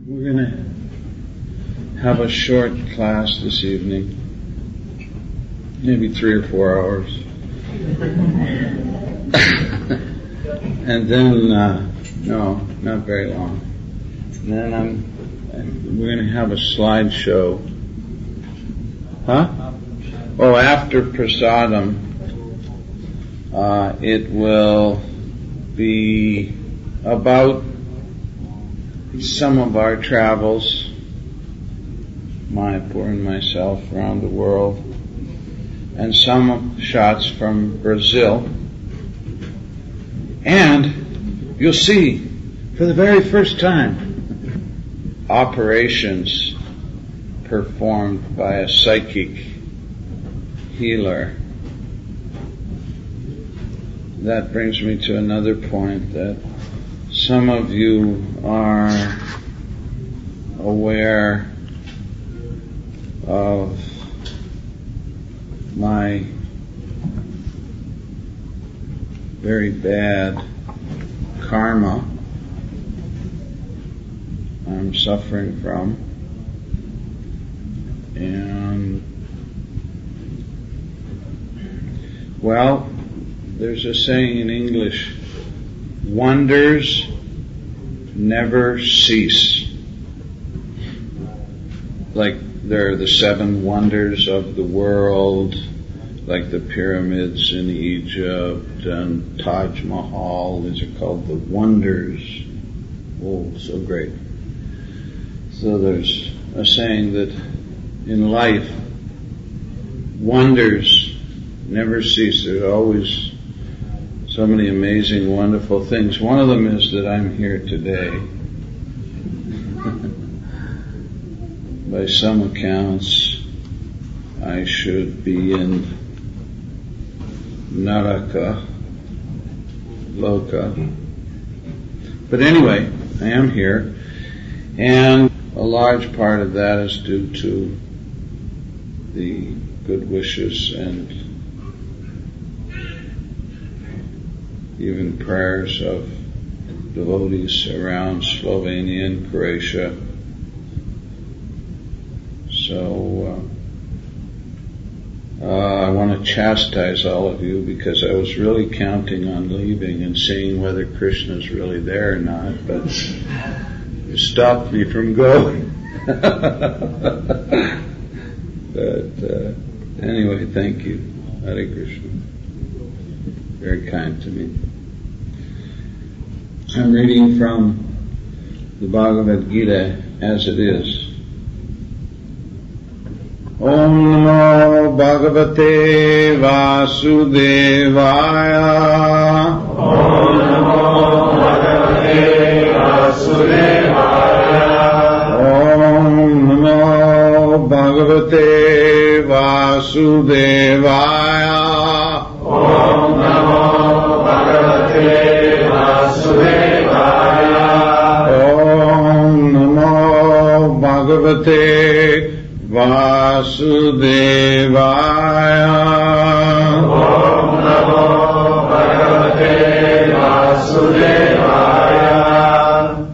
We're going to have a short class this evening, maybe 3 or 4 hours. And then, no, not very long. And then we're going to have a slideshow. Huh? Oh, after prasadam, it will be about some of our travels, Mayapur and myself, around the world, and some shots from Brazil. And you'll see, for the very first time, operations performed by a psychic healer. That brings me to another point, that some of you are aware of my very bad karma I'm suffering from. And, well, there's a saying in English, wonders never cease. Like there are the 7 wonders of the world, like the pyramids in Egypt and Taj Mahal. These are called the wonders. Oh, so great. So there's a saying that in life, wonders never cease. There's always so many amazing, wonderful things. One of them is that I'm here today. By some accounts, I should be in Naraka, Loka. But anyway, I am here, and a large part of that is due to the good wishes and even prayers of devotees around Slovenia and Croatia. So I want to chastise all of you, because I was really counting on leaving and seeing whether Krishna's really there or not, but you stopped me from going. But anyway, thank you. Hare Krishna. Very kind to me. I'm reading from the Bhagavad-gītā as it is. Om Namo Bhagavate Vasudevaya. Om Namo Bhagavate Vasudevaya. Om Namo Bhagavate Vasudevaya. Om Namo Bhagavate Vasudevaya. Om Namo Bhagavate Vasudevaya. Om Namo Bhagavate Vasudevaya.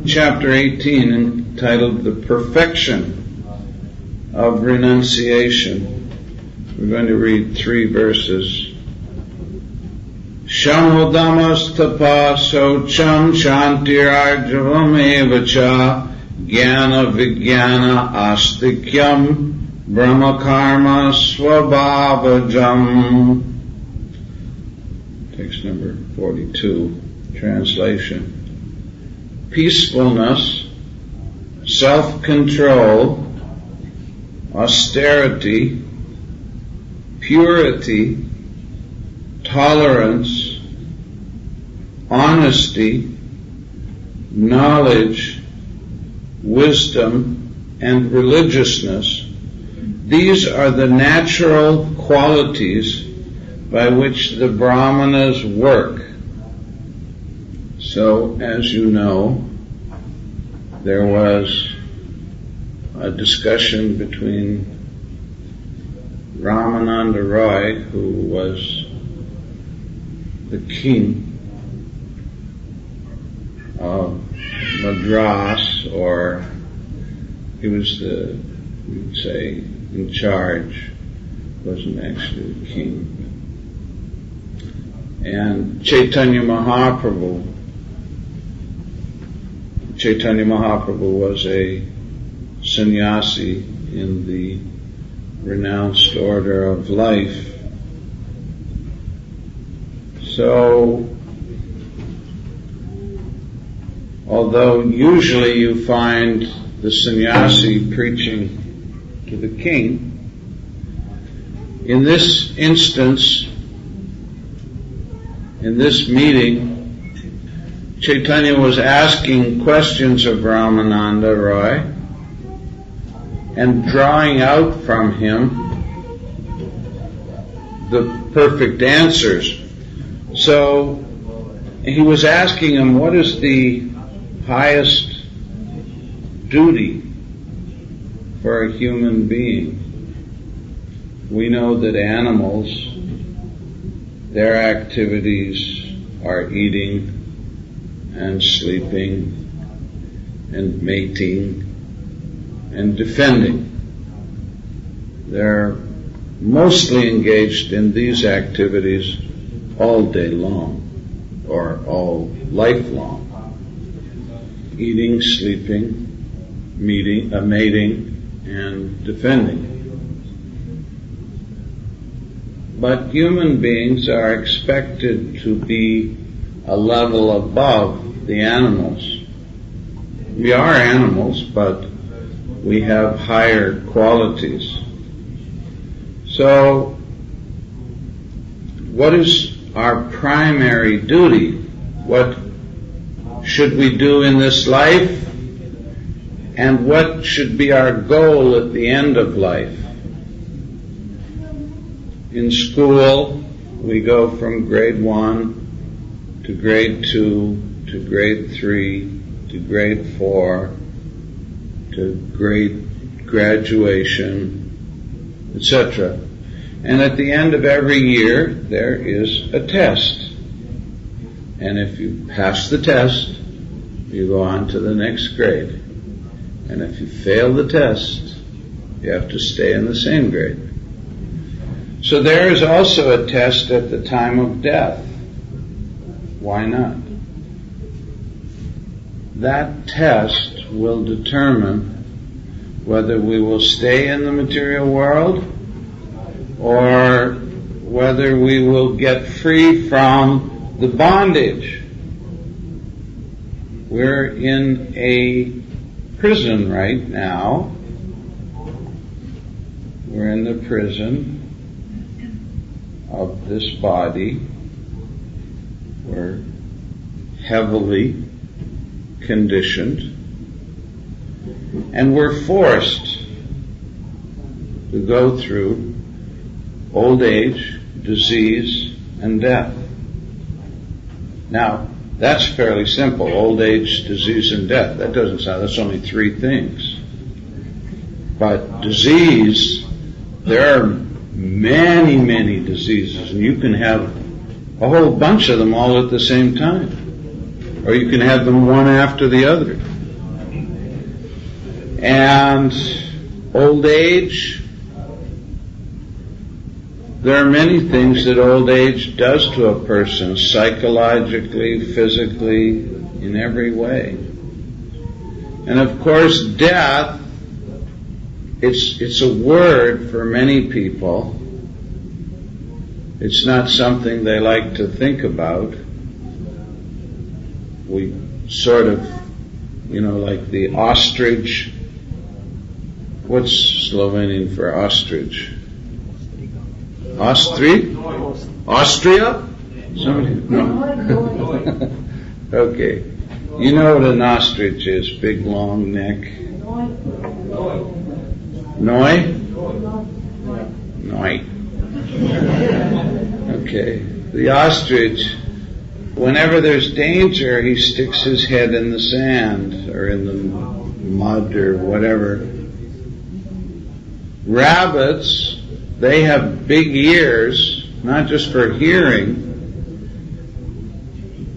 Chapter 18, entitled The Perfection of Renunciation. We're going to read 3 verses. Śamo, damas, tapaḥ, śaucaṁ, kṣāntir, ārjavam, evacha, jñānaṁ, vijñānam, āstikyaṁ, brahma-karma, svabhāva-jam. Text number 42. Translation. Peacefulness, self-control, austerity, purity, tolerance, honesty, knowledge, wisdom, and religiousness. These are the natural qualities by which the brahmanas work. So, as you know, there was a discussion between Ramananda Roy, who was the king of Madras, or he was the, you would say, in charge, wasn't actually the king. And Chaitanya Mahaprabhu was a sannyasi in the renounced order of life. So, although usually you find the sannyasi preaching to the king, in this instance, in this meeting, Chaitanya was asking questions of Ramananda Roy and drawing out from him the perfect answers. So he was asking him, what is the highest duty for a human being? We know that animals, their activities are eating and sleeping and mating and defending. They're mostly engaged in these activities all day long, or all life long. Eating, sleeping, mating, and defending. But human beings are expected to be a level above the animals. We are animals, but we have higher qualities. So, what is our primary duty? What should we do in this life? And what should be our goal at the end of life? In school, we go from grade 1 to grade 2 to grade 3 to grade 4 to grade graduation, etc. And at the end of every year, there is a test. And if you pass the test, you go on to the next grade. And if you fail the test, you have to stay in the same grade. So there is also a test at the time of death. Why not? That test will determine whether we will stay in the material world or whether we will get free from the bondage. We're in a prison right now. We're in the prison of this body. We're heavily conditioned, and we're forced to go through old age, disease, and death. Now, that's fairly simple. Old age, disease, and death. That doesn't sound, that's only 3 things. But disease, there are many, many diseases, and you can have a whole bunch of them all at the same time. Or you can have them one after the other. And old age, there are many things that old age does to a person, psychologically, physically, in every way. And of course, death, it's a word for many people. It's not something they like to think about. We sort of, like the ostrich. What's Slovenian for ostrich? Ostrich? Austria? Somebody? No. Okay. You know what an ostrich is? Big, long neck. Noi? Noi. Okay. The ostrich, whenever there's danger, he sticks his head in the sand or in the mud or whatever. Rabbits, they have big ears, not just for hearing,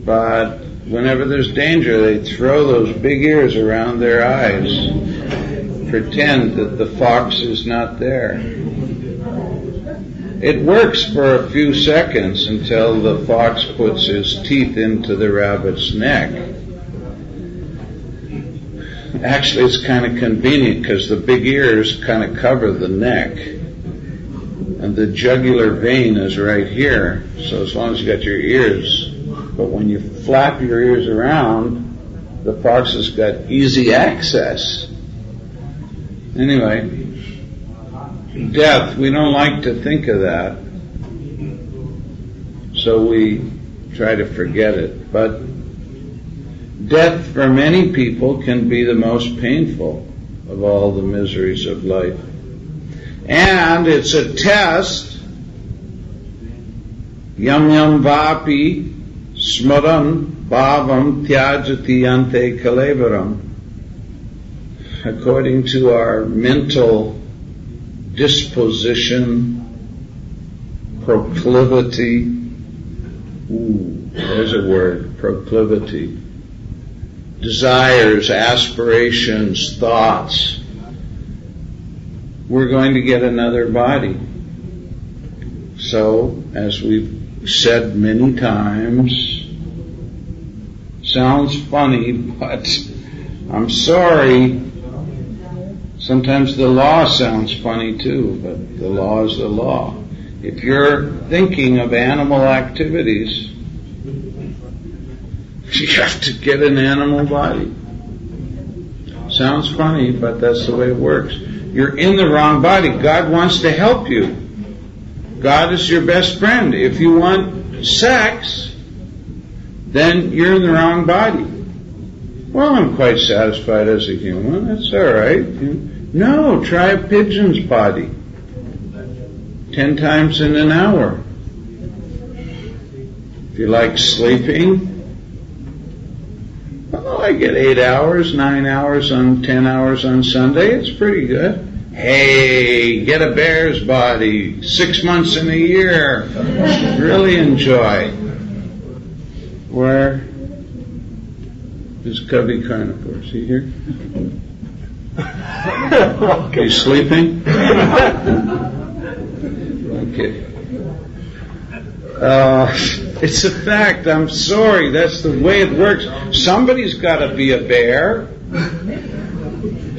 but whenever there's danger, they throw those big ears around their eyes. pretend that the fox is not there. It works for a few seconds until the fox puts his teeth into the rabbit's neck. Actually, it's kind of convenient because the big ears kind of cover the neck. And the jugular vein is right here. So as long as you got your ears, but when you flap your ears around, the fox has got easy access. Anyway, death, we don't like to think of that. So we try to forget it. But death for many people can be the most painful of all the miseries of life. And it's a test. Yam yam vapi smaran bhavam tyajati ante kalevaram. According to our mental disposition, proclivity, there's a word, proclivity, desires, aspirations, thoughts, we're going to get another body. So, as we've said many times, sounds funny, but I'm sorry, sometimes the law sounds funny too, but the law is the law. If you're thinking of animal activities, you have to get an animal body. Sounds funny, but that's the way it works. You're in the wrong body. God wants to help you. God is your best friend. If you want sex, then you're in the wrong body. Well, I'm quite satisfied as a human. That's all right. No, try a pigeon's body. 10 times in an hour. If you like sleeping, well, I get 8 hours, 9 hours 10 hours on Sunday. It's pretty good. Hey, get a bear's body. 6 months in a year. Really enjoy. Where is Cubby Carnivore? Is he here? He's sleeping? Okay. It's a fact. I'm sorry. That's the way it works. Somebody's got to be a bear.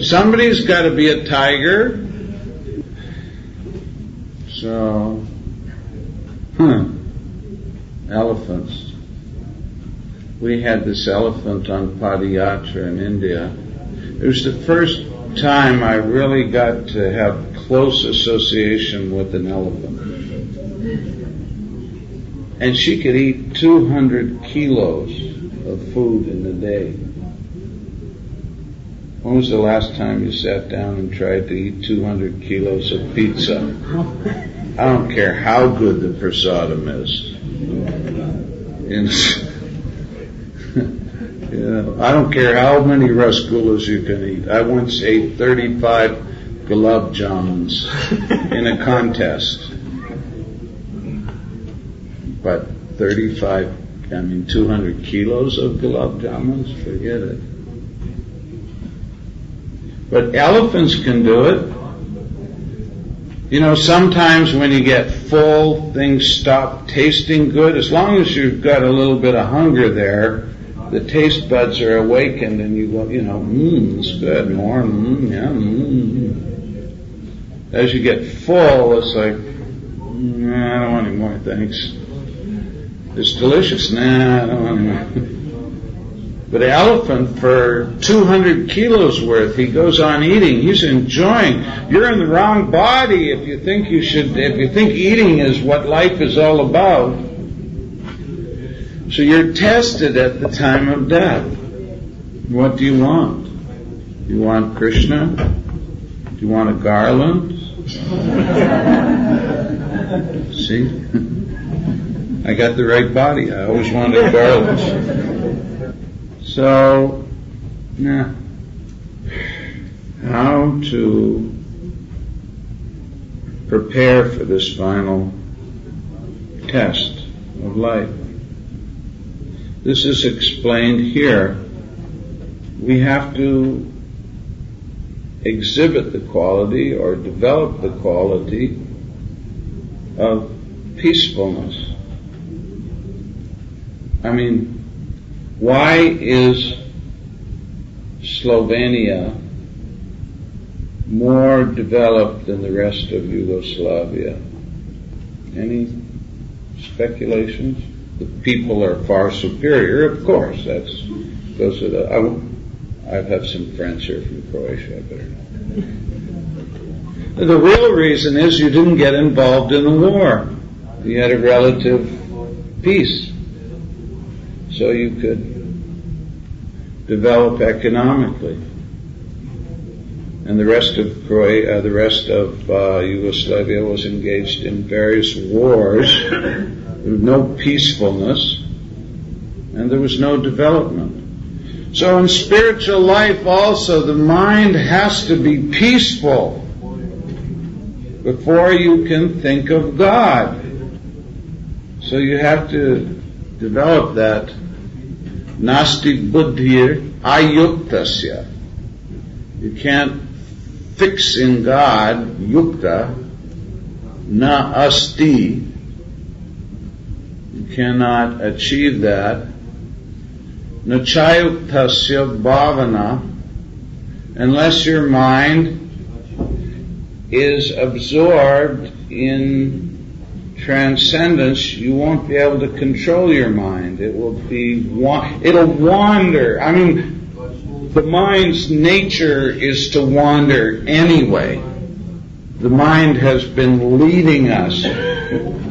Somebody's got to be a tiger. So, elephants. We had this elephant on Padayatra in India. It was the first time I really got to have close association with an elephant. And she could eat 200 kilos of food in a day. When was the last time you sat down and tried to eat 200 kilos of pizza? I don't care how good the prasadam is. I don't care how many rasgullas you can eat. I once ate 35 gulab-jamuns in a contest. But 200 kilos of gulab-jamuns, forget it. But elephants can do it. You know, sometimes when you get full, things stop tasting good. As long as you've got a little bit of hunger there, the taste buds are awakened and you go, it's good, more, yeah, As you get full, it's like, I don't want any more, thanks. It's delicious, I don't want any more. But an elephant, for 200 kilos worth, he goes on eating. He's enjoying. You're in the wrong body if you think eating is what life is all about. So you're tested at the time of death. What do you want? Do you want Krishna? Do you want a garland? See? I got the right body. I always wanted garlands. So, how to prepare for this final test of life? This is explained here. We have to exhibit the quality or develop the quality of peacefulness. I mean, why is Slovenia more developed than the rest of Yugoslavia? Any speculations? The people are far superior, of course. That's goes to the. I have some friends here from Croatia. I better not. The real reason is you didn't get involved in the war. You had a relative peace, so you could develop economically. And the rest of Yugoslavia was engaged in various wars. There was no peacefulness, and there was no development. So in spiritual life also, the mind has to be peaceful before you can think of God. So you have to develop that nasti buddhir ayuktasya. You can't fix in God, yukta, na asti. You cannot achieve that. Na chayuktasya bhavana, unless your mind is absorbed in transcendence, you won't be able to control your mind. It'll wander. I mean, the mind's nature is to wander anyway. The mind has been leading us.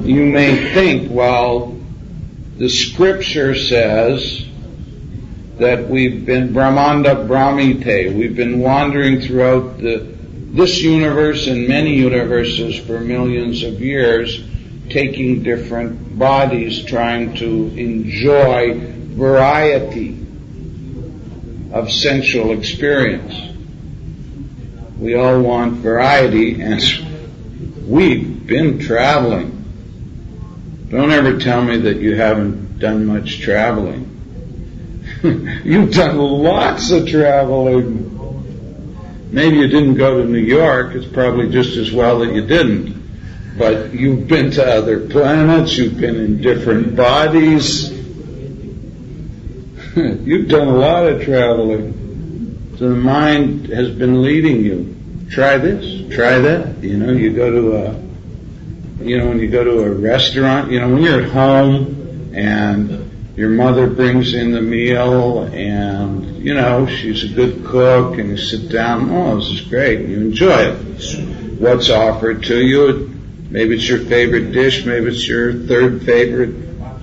You may think, well, the scripture says that we've been brahmanda brahmite. We've been wandering throughout this universe and many universes for millions of years, taking different bodies, trying to enjoy variety of sensual experience. We all want variety, and we've been traveling. Don't ever tell me that you haven't done much traveling. You've done lots of traveling. Maybe you didn't go to New York. It's probably just as well that you didn't. But you've been to other planets. You've been in different bodies. You've done a lot of traveling. So the mind has been leading you. Try this, try that. You go to when you go to a restaurant, when you're at home and your mother brings in the meal and, she's a good cook and you sit down, oh, this is great, and you enjoy it. What's offered to you, maybe it's your favorite dish, maybe it's your third favorite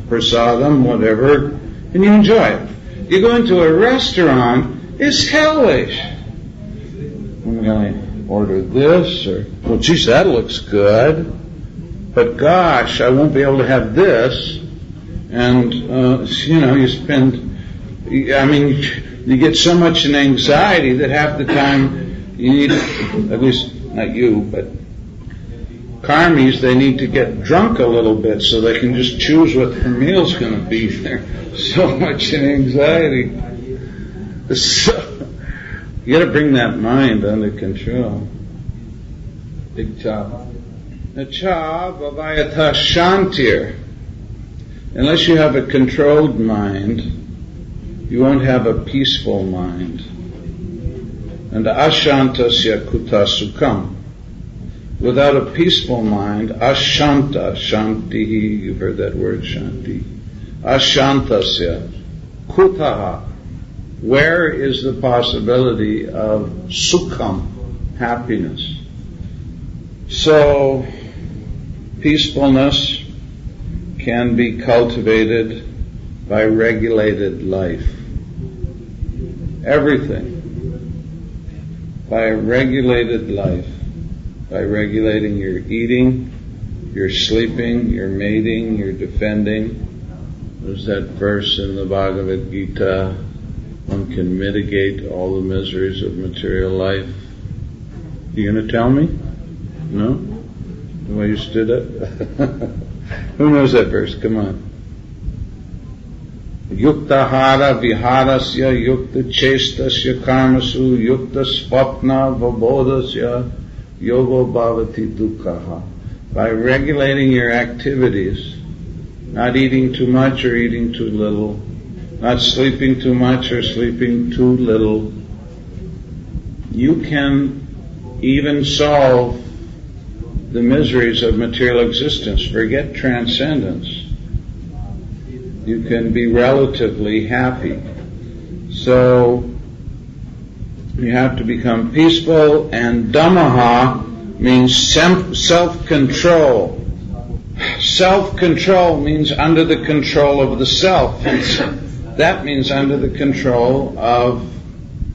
prasadam, whatever, and you enjoy it. You go into a restaurant, it's hellish. I'm going to order this, or, well, geez, that looks good, but gosh, I won't be able to have this. And, you get so much in anxiety that half the time you need, at least not you, but karmis, they need to get drunk a little bit so they can just choose what their meal's going to be. They're so much in anxiety. So, you got to bring that mind under control. Big job. Nacha bhavayata kṣāntir. Unless you have a controlled mind, you won't have a peaceful mind. And ashantasya kuta sukham. Without a peaceful mind, ashanta, shantihi, you've heard that word, shanti. Ashantasya kutaha. Where is the possibility of sukham, happiness? So, peacefulness can be cultivated by regulated life. Everything. By a regulated life. By regulating your eating, your sleeping, your mating, your defending. There's that verse in the Bhagavad-gītā, one can mitigate all the miseries of material life. You going to tell me? No? The way you stood up? Who knows that verse? Come on. yuktahara viharasya yukta chestasya karmasu yukta svapna vabodasya yogo bhavati dukkhaha. By regulating your activities, not eating too much or eating too little, not sleeping too much or sleeping too little, you can even solve the miseries of material existence. Forget transcendence. You can be relatively happy. So you have to become peaceful, and damaha means self-control. Self-control means under the control of the self. That means under the control of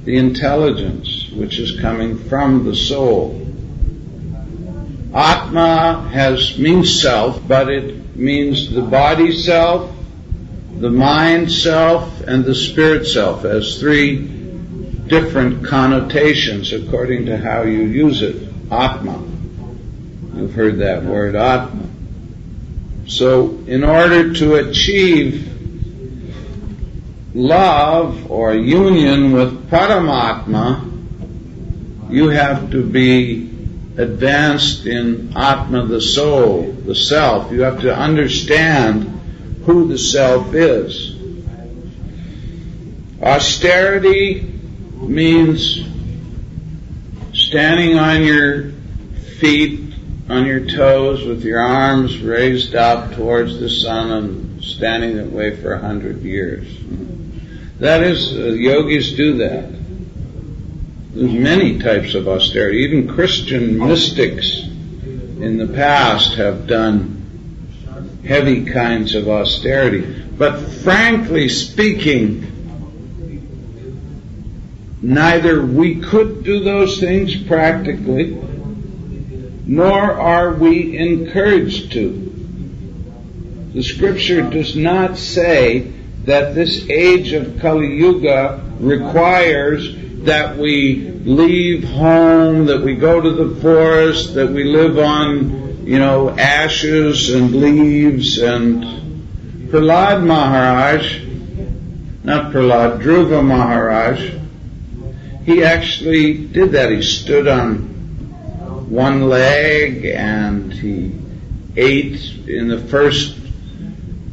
the intelligence, which is coming from the soul. Atma means self, but it means the body self, the mind self, and the spirit self, as three different connotations according to how you use it. Atma. You've heard that word, Atma. So, in order to achieve love or union with Paramatma, you have to be advanced in Atma, the soul, the self. You have to understand who the self is. Austerity means standing on your feet, on your toes, with your arms raised up towards the sun and standing that way for 100 years. That is, yogis do that. There's many types of austerity. Even Christian mystics in the past have done heavy kinds of austerity. But frankly speaking, neither we could do those things practically, nor are we encouraged to. The scripture does not say that this age of Kali Yuga requires that we leave home, that we go to the forest, that we live on, ashes and leaves. And Prahlad Maharaj, not Prahlad, Dhruva Maharaj, he actually did that. He stood on one leg and he ate, in the first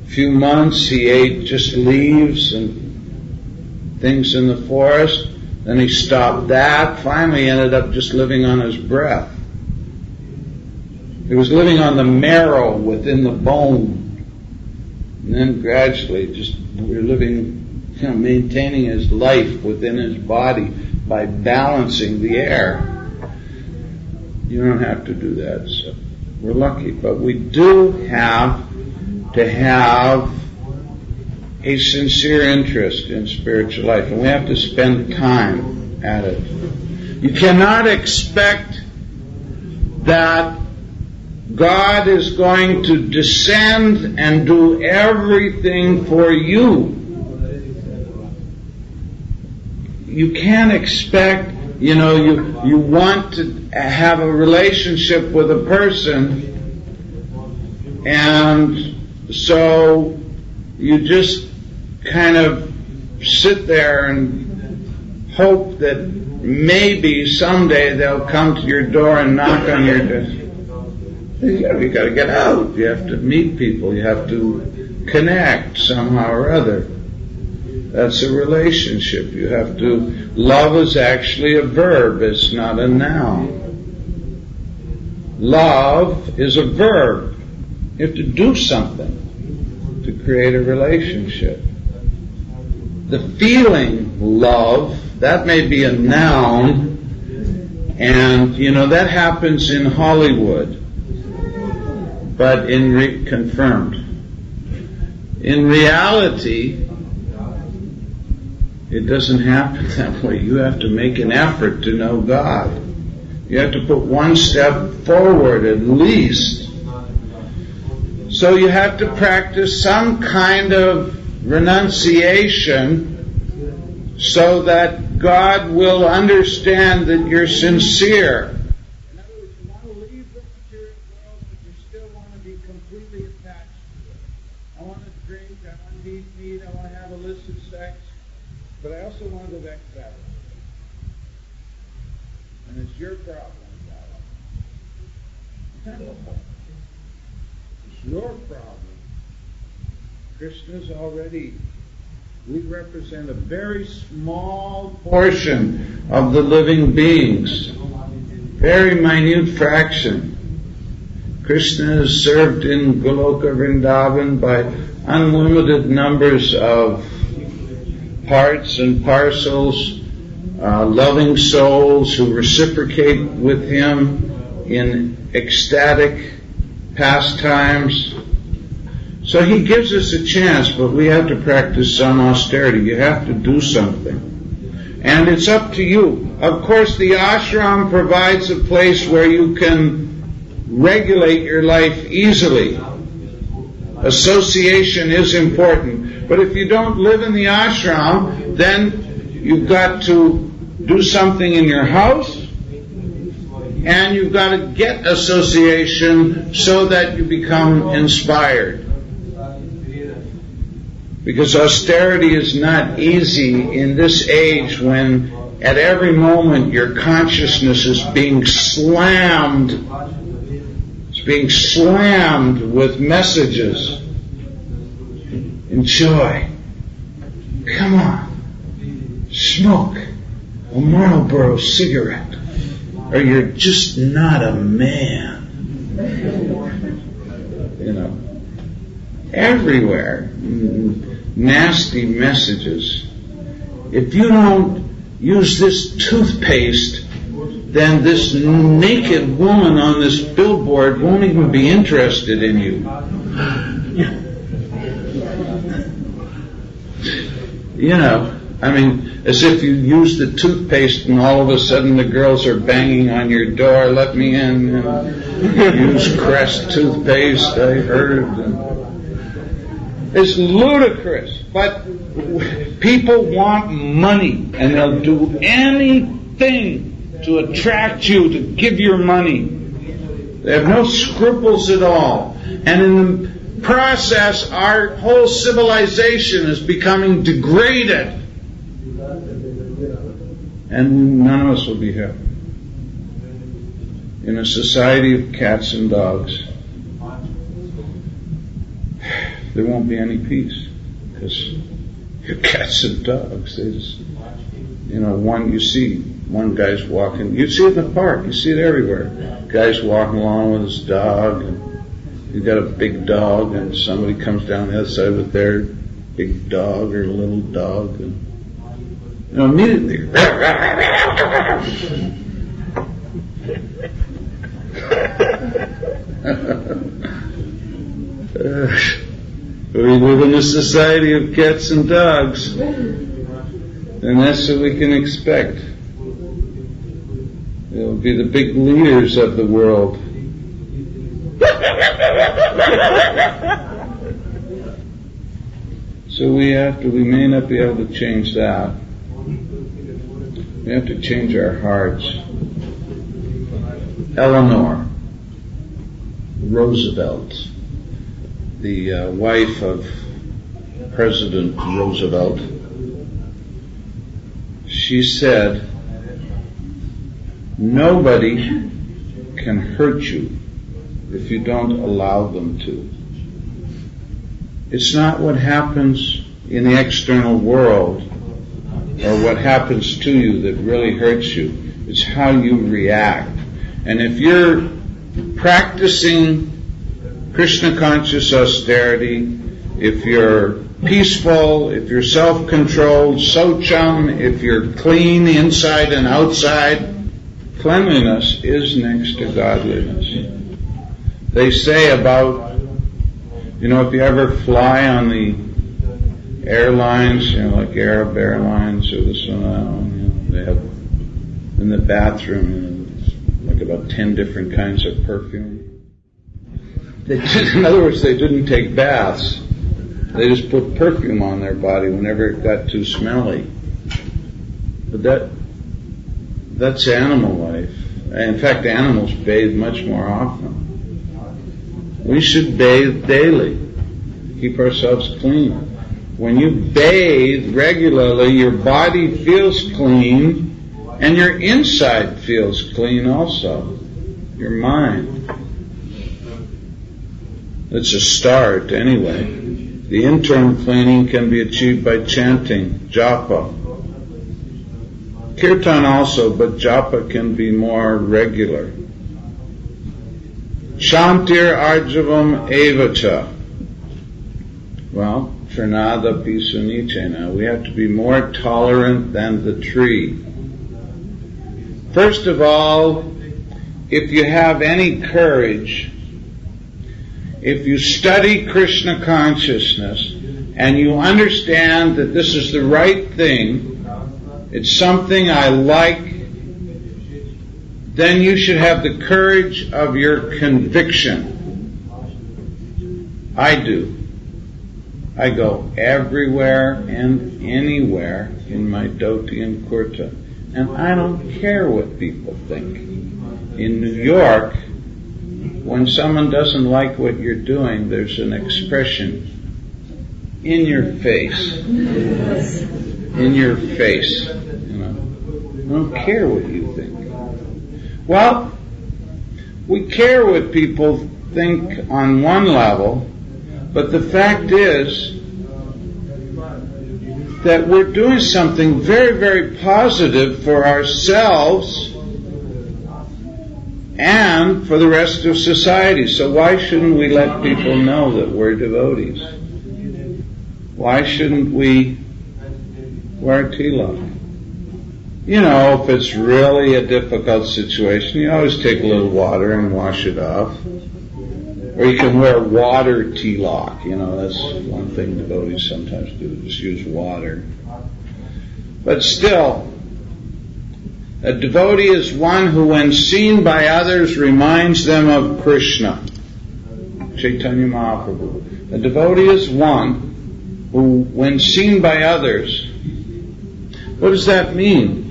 few months, he ate just leaves and things in the forest. Then he stopped that. Finally, he ended up just living on his breath. He was living on the marrow within the bone. And then gradually, we're living, maintaining his life within his body by balancing the air. You don't have to do that, so we're lucky. But we do have to have a sincere interest in spiritual life, and we have to spend time at it. You cannot expect that God is going to descend and do everything for you. You can't expect, you want to have a relationship with a person, and so you just kind of sit there and hope that maybe someday they'll come to your door and knock on your door. You got to get out. You have to meet people. You have to connect somehow or other. That's a relationship. You have to. Love is actually a verb. It's not a noun. Love is a verb. You have to do something to create a relationship. The feeling love, that may be a noun, and that happens in Hollywood, but confirmed. In reality, it doesn't happen that way. You have to make an effort to know God. You have to put one step forward at least. So you have to practice some kind of renunciation so that God will understand that you're sincere. In other words, you want to leave the material world, but you still want to be completely attached to it. I want to drink, I want to eat meat, I want to have a And it's your problem, darling. It's your problem. Krishna's already, we represent a very small portion of the living beings. Very minute fraction. Krishna is served in Goloka Vrindavan by unlimited numbers of parts and parcels, loving souls who reciprocate with him in ecstatic pastimes. So he gives us a chance, but we have to practice some austerity. You have to do something. And it's up to you. Of course, the ashram provides a place where you can regulate your life easily. Association is important. But if you don't live in the ashram, then you've got to do something in your house, and you've got to get association so that you become inspired. Because austerity is not easy in this age when at every moment your consciousness is being slammed. It's being slammed with messages. Enjoy. Come on. Smoke a Marlboro cigarette, or you're just not a man. You know, everywhere. Nasty messages. If you don't use this toothpaste, then this naked woman on this billboard won't even be interested in you. You know, I mean, as if you use the toothpaste and all of a sudden the girls are banging on your door, let me in, you know, use Crest toothpaste, I heard. It's ludicrous, but people want money, and they'll do anything to attract you, to give your money. They have no scruples at all. And in the process, our whole civilization is becoming degraded. And none of us will be happy. In a society of cats and dogs, there won't be any peace, because you're cats and dogs. They just, you know, one guy's walking, you see it in the park, you see it everywhere. Guy's walking along with his dog, and you've got a big dog, and somebody comes down the other side with their big dog or little dog, and you know, immediately we live in a society of cats and dogs, and that's what we can expect. They'll be the big leaders of the world. So we may not be able to change that. We have to change our hearts. Eleanor Roosevelt, the wife of President Roosevelt, she said, nobody can hurt you if you don't allow them to. It's not what happens in the external world or what happens to you that really hurts you. It's how you react. And if you're practicing Krishna conscious austerity, if you're peaceful, if you're self-controlled, śaucaṁ, if you're clean inside and outside, cleanliness is next to godliness. They say about, you know, if you ever fly on the airlines, you know, like Arab Airlines or this one, that one, you know, they have in the bathroom, you know, like about 10 different kinds of perfume. In other words, they didn't take baths. They just put perfume on their body whenever it got too smelly. But that's animal life. In fact, animals bathe much more often. We should bathe daily. Keep ourselves clean. When you bathe regularly, your body feels clean, And your inside feels clean also, your mind. It's a start anyway. The internal cleaning can be achieved by chanting, japa. Kirtan also, but japa can be more regular. Kṣāntir ārjavam evacha. Well, trinada pisunichena. We have to be more tolerant than the tree. First of all, if you have any courage, if you study Krishna consciousness and you understand that this is the right thing, it's something I like, then you should have the courage of your conviction. I do. I go everywhere and anywhere in my dhoti and kurta, and I don't care what people think. In New York, when someone doesn't like what you're doing, there's an expression in your face. In your face. You know, I don't care what you think. Well, we care what people think on one level, but the fact is that we're doing something very, very positive for ourselves and for the rest of society. So why shouldn't we let people know that we're devotees? Why shouldn't we wear tilak? You know, if it's really a difficult situation, you always take a little water and wash it off. Or you can wear water tilak. You know, that's one thing devotees sometimes do, just use water. But still, a devotee is one who, when seen by others, reminds them of Krishna. Chaitanya Mahaprabhu. A devotee is one who, when seen by others, what does that mean?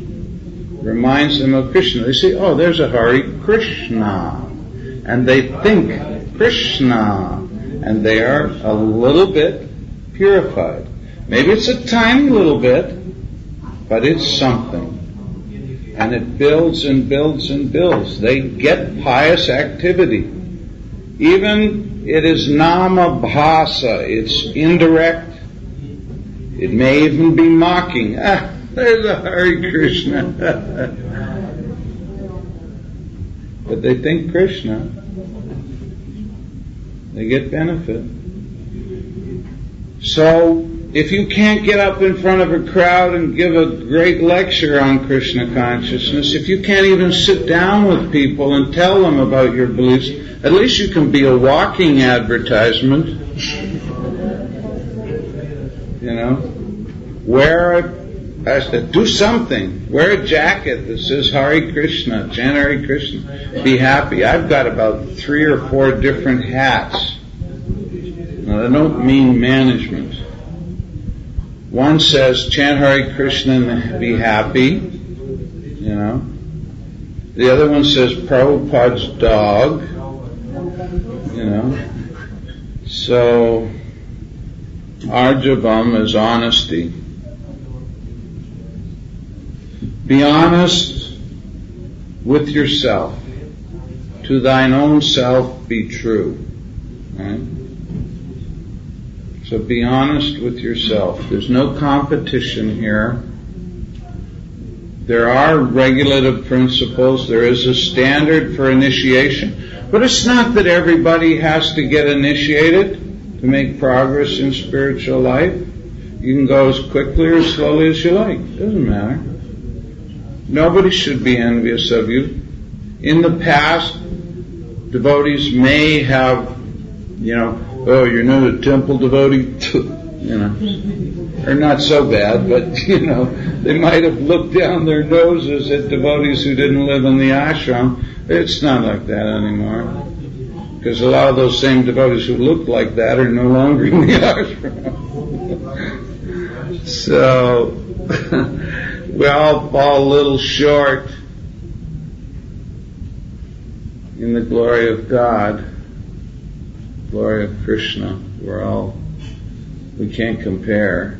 Reminds them of Krishna. They say, oh, there's a Hare Krishna. And they think Krishna. And they are a little bit purified. Maybe it's a tiny little bit, but it's something. And it builds and builds and builds. They get pious activity. Even it is nama bhasa, it's indirect. It may even be mocking. Ah, there's a Hare Krishna. But they think Krishna. They get benefit. So, if you can't get up in front of a crowd and give a great lecture on Krishna consciousness, if you can't even sit down with people and tell them about your beliefs, at least you can be a walking advertisement. You know? Do something. Wear a jacket that says Hare Krishna, chant Hare Krishna. Be happy. I've got about 3 or 4 different hats. Now, I don't mean management. One says, chant Hare Krishna and be happy, you know. The other one says, Prabhupada's dog, you know. So, ārjavam is honesty. Be honest with yourself. To thine own self be true. Right? So be honest with yourself. There's no competition here. There are regulative principles. There is a standard for initiation. But it's not that everybody has to get initiated to make progress in spiritual life. You can go as quickly or slowly as you like. It doesn't matter. Nobody should be envious of you. In the past, devotees may have, you know, oh, you're not a temple devotee, you know, or not so bad, but, you know, they might have looked down their noses at devotees who didn't live in the ashram. It's not like that anymore. Because a lot of those same devotees who looked like that are no longer in the ashram. So, we all fall a little short in the glory of God, glory of Krishna. We can't compare.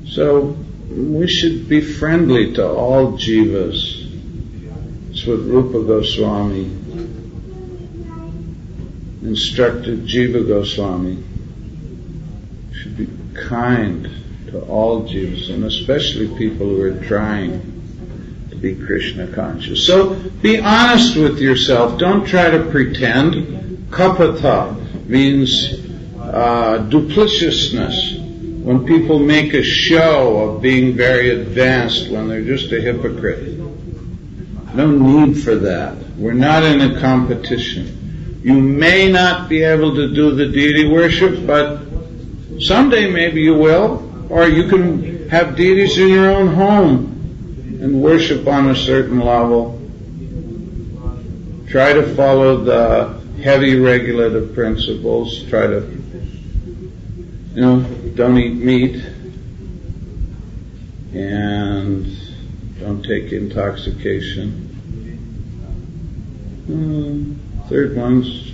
So, we should be friendly to all jivas. It's what Rupa Goswami instructed Jiva Goswami. We should be kind to all jivas, and especially people who are trying to be Krishna conscious. So be honest with yourself. Don't try to pretend. Kapata means duplicitousness. When people make a show of being very advanced when they're just a hypocrite. No need for that. We're not in a competition. You may not be able to do the deity worship, but someday maybe you will. Or you can have deities in your own home and worship on a certain level. Try to follow the heavy regulative principles. Try to, don't eat meat and don't take intoxication. Third one's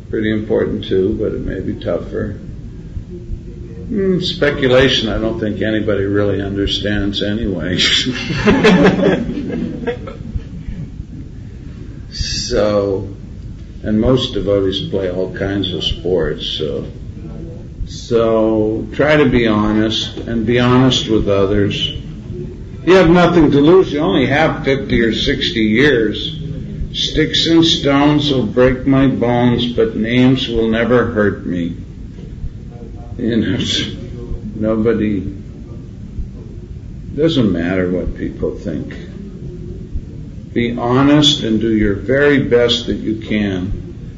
pretty important too, but it may be tougher. Speculation, I don't think anybody really understands anyway. So, and most devotees play all kinds of sports, so try to be honest, and be honest with others. You have nothing to lose. You only have 50 or 60 years. Sticks and stones will break my bones, but names will never hurt me. Nobody, doesn't matter what people think. Be honest and do your very best that you can,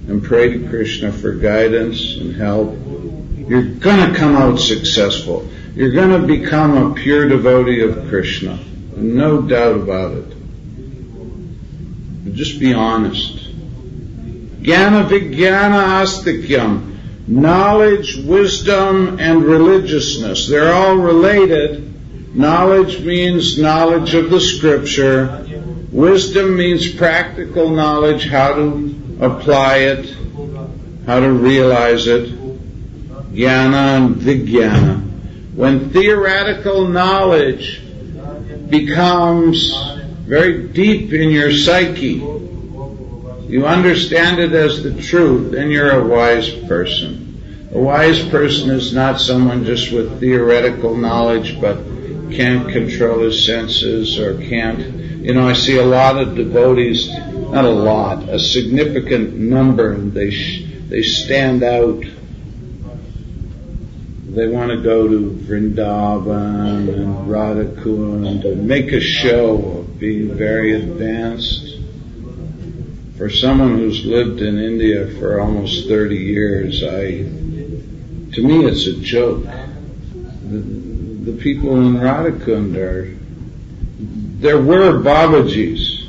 and pray to Krishna for guidance and help. You're going to come out successful. You're going to become a pure devotee of Krishna. No doubt about it. But just be honest. Jnāna, vijñānam, āstikyaṁ. Knowledge, wisdom, and religiousness. They're all related. Knowledge means knowledge of the scripture. Wisdom means practical knowledge, how to apply it, how to realize it. Jnāna and vijñāna. When theoretical knowledge becomes very deep in your psyche, you understand it as the truth, then you're a wise person. A wise person is not someone just with theoretical knowledge but can't control his senses or can't. I see a lot of devotees, not a lot, a significant number, and they stand out. They want to go to Vrindavan and Radhakund and make a show of being very advanced. For someone who's lived in India for almost 30 years, to me it's a joke. The people in Radhakund there were Babajis.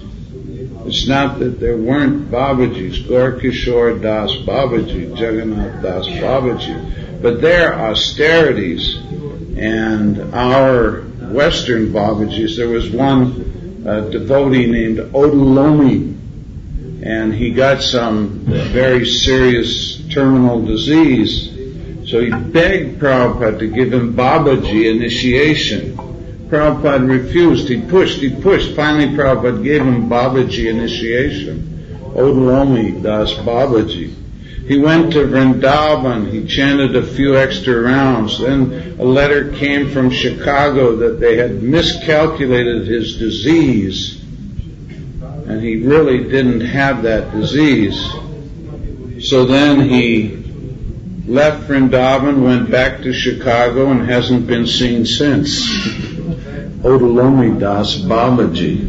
It's not that there weren't Babajis. Gaur Kishore Das Babaji, Jagannath Das Babaji. But they're austerities. And our Western Babajis, there was one devotee named Odulomi, and he got some very serious terminal disease. So he begged Prabhupada to give him Babaji initiation. Prabhupada refused. He pushed. Finally, Prabhupada gave him Babaji initiation. Odulomi Das Babaji. He went to Vrindavan. He chanted a few extra rounds. Then a letter came from Chicago that they had miscalculated his disease, and he really didn't have that disease. So then he left Vrindavan, went back to Chicago, and hasn't been seen since. Odulomi Das Babaji,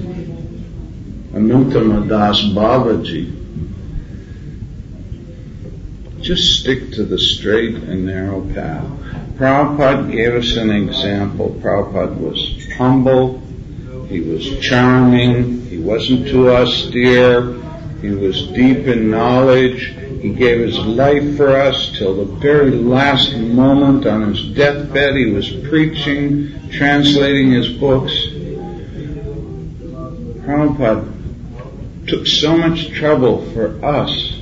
Anuttama Das Babaji. Just stick to the straight and narrow path. Prabhupada gave us an example. Prabhupada was humble, he was charming, he wasn't too austere, he was deep in knowledge, he gave his life for us till the very last moment. On his deathbed he was preaching, translating his books. Prabhupada took so much trouble for us.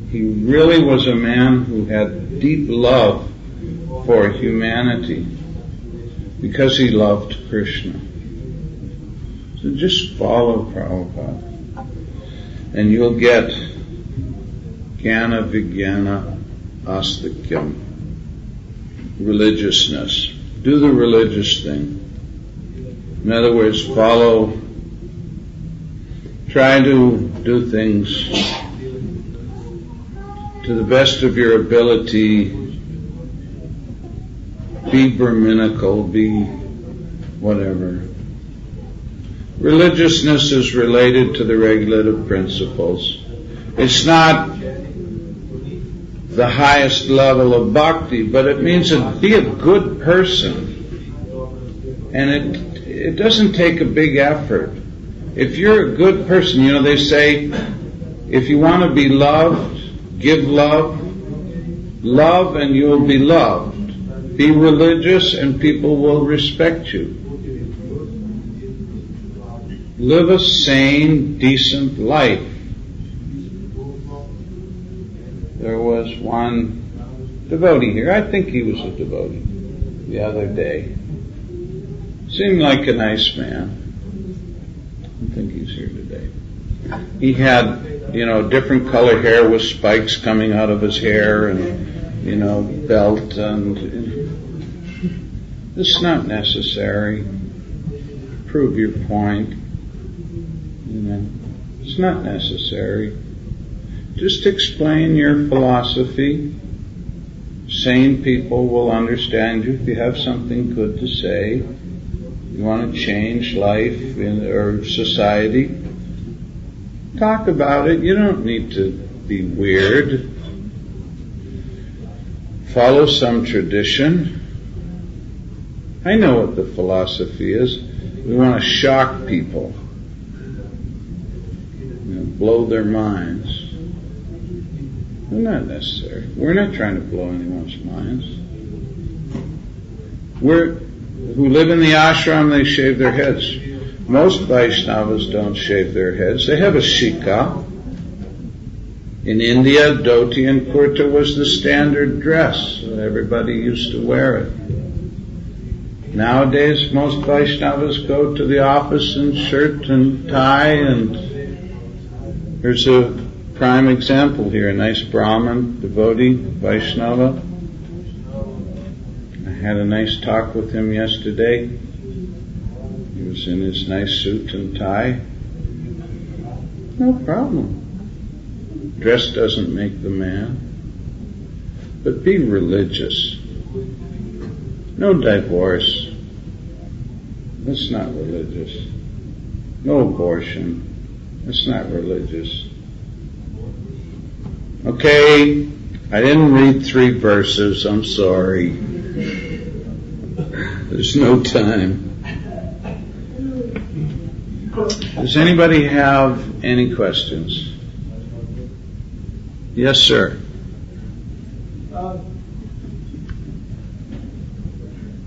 He really was a man who had deep love for humanity. because he loved Krishna. So just follow Prabhupada, and you'll get jnana, vijñānam, āstikyaṁ, religiousness. Do the religious thing. In other words, try to do things to the best of your ability. Be Brahminical, be whatever. Religiousness is related to the regulative principles. It's not the highest level of bhakti, but it means to be a good person. And it doesn't take a big effort. If you're a good person, they say, if you want to be loved, give love. Love and you'll be loved. Be religious and people will respect you. Live a sane, decent life. There was one devotee here. I think he was a devotee the other day. Seemed like a nice man. I don't think he's here today. He had, different color hair with spikes coming out of his hair and, belt and... It's not necessary. Prove your point. It's not necessary. Just explain your philosophy. Sane people will understand you if you have something good to say. You want to change life or society. Talk about it. You don't need to be weird. Follow some tradition. I know what the philosophy is. We want to shock people. Blow their minds. They're not necessary. We're not trying to blow anyone's minds. Who live in the ashram, they shave their heads. Most Vaishnavas don't shave their heads. They have a shika. In India, dhoti and kurta was the standard dress. Everybody used to wear it. Nowadays, most Vaishnavas go to the office in shirt and tie, and here's a prime example here, a nice Brahmin, devotee, Vaishnava. I had a nice talk with him yesterday. He was in his nice suit and tie. No problem. Dress doesn't make the man. But be religious. No divorce. That's not religious. No abortion. That's not religious. Okay, I didn't read 3 verses. I'm sorry. There's no time. Does anybody have any questions? Yes, sir.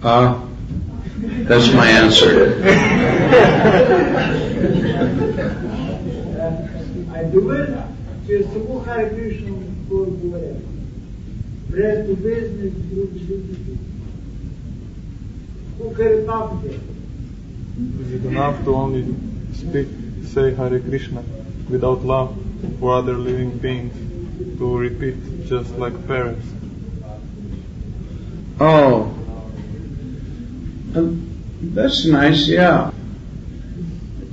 That's my answer. Саму Харе Кришну говорят. Rest of business, who Hare Papa? Is it enough to only say Hare Krishna without love for other living beings, to repeat just like parents? Oh, that's nice, yeah.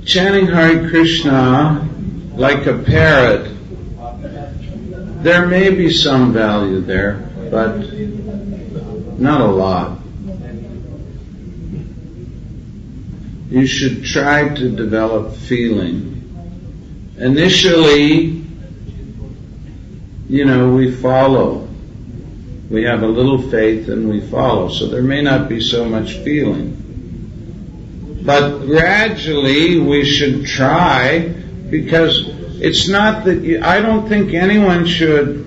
Chanting Hare Krishna like a parrot, there may be some value there, but not a lot. You should try to develop feeling. Initially, we follow. We have a little faith and we follow, so there may not be so much feeling. But gradually we should try, because it's not that I don't think anyone should.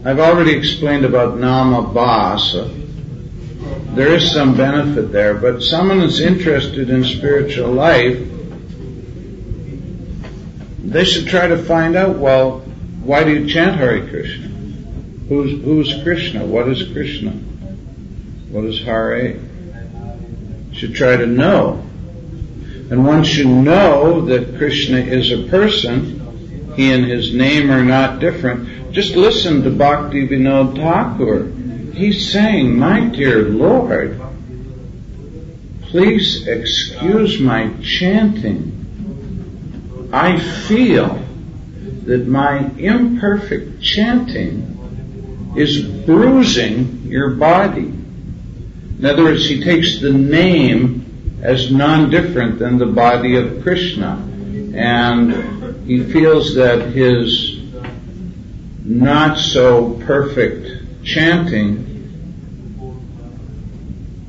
I've already explained about nama bhasa. There is some benefit there, but someone who's interested in spiritual life, they should try to find out, well, why do you chant Hare Krishna? Who's Krishna? What is Krishna? What is Hare? You should try to know. And once you know that Krishna is a person, he and his name are not different, just listen to Bhakti Vinod Thakur. He's saying, my dear Lord, please excuse my chanting. I feel that my imperfect chanting is bruising your body. In other words, he takes the name as non-different than the body of Krishna. And he feels that his not so perfect chanting,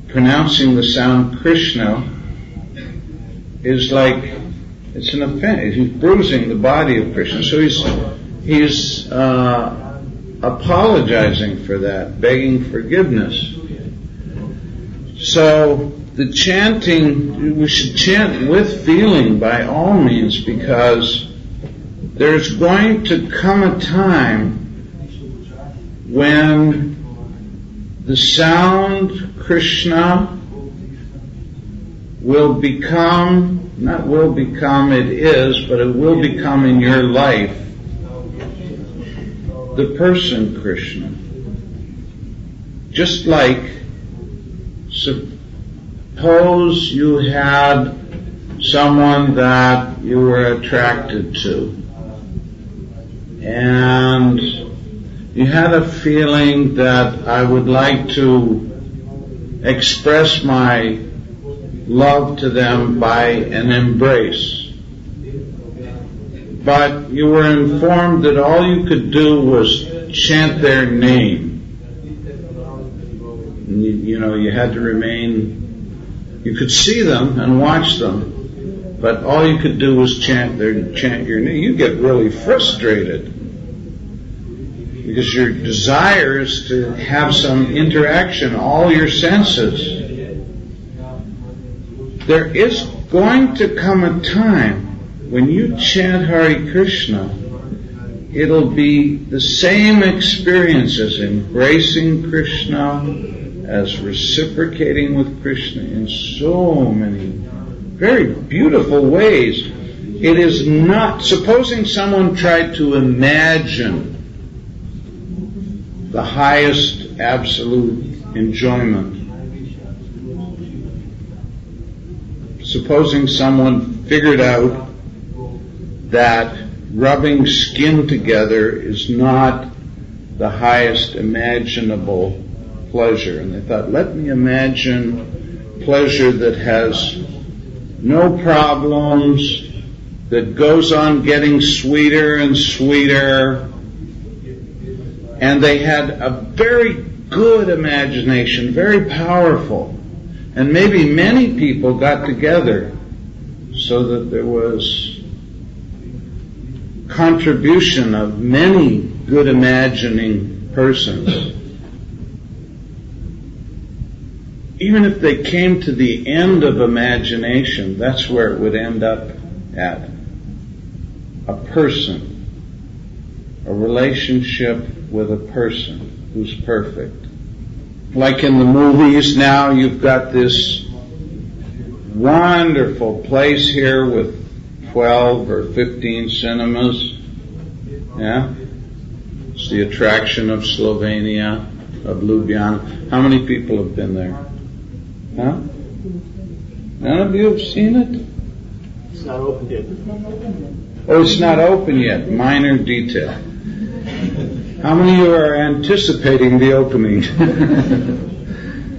pronouncing the sound Krishna, is like, it's an offense. He's bruising the body of Krishna. So he's apologizing for that, begging forgiveness. So the chanting, we should chant with feeling by all means, because there's going to come a time when the sound Krishna will become, not will become, it is, but it will become in your life the person Krishna. Just like, suppose you had someone that you were attracted to, and you had a feeling that I would like to express my love to them by an embrace. But you were informed that all you could do was chant their name. And you had to remain, you could see them and watch them, but all you could do was chant your name. You get really frustrated, because your desire is to have some interaction, all your senses. There is going to come a time when you chant Hare Krishna, it'll be the same experience as embracing Krishna, as reciprocating with Krishna in so many very beautiful ways. It is not, supposing someone tried to imagine the highest absolute enjoyment. Supposing someone figured out that rubbing skin together is not the highest imaginable pleasure, and they thought, let me imagine pleasure that has no problems, that goes on getting sweeter and sweeter. And they had a very good imagination, very powerful. And maybe many people got together so that there was contribution of many good imagining persons. Even if they came to the end of imagination, that's where it would end up at. A person. A relationship with a person who's perfect. Like in the movies now, you've got this wonderful place here with 12 or 15 cinemas. Yeah? It's the attraction of Slovenia, of Ljubljana. How many people have been there? Huh? None of you have seen it? It's not open yet. Oh, it's not open yet. Minor detail. How many of you are anticipating the opening?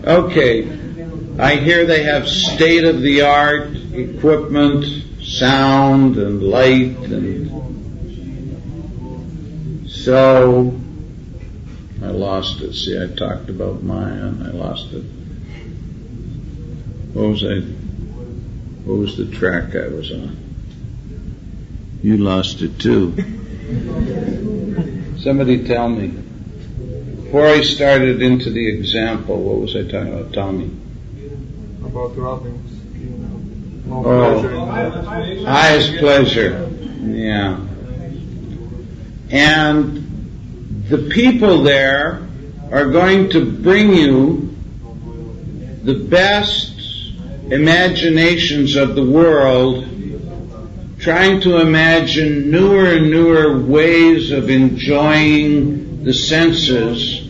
Okay. I hear they have state-of-the-art equipment, sound and light, and so I lost it. See, I talked about Maya and I lost it. What was the track I was on? You lost it too. Somebody tell me. Before I started into the example, what was I talking about? Tell me. About rubbing skin. No pleasure in that. Highest pleasure. Yeah. And the people there are going to bring you the best imaginations of the world, trying to imagine newer and newer ways of enjoying the senses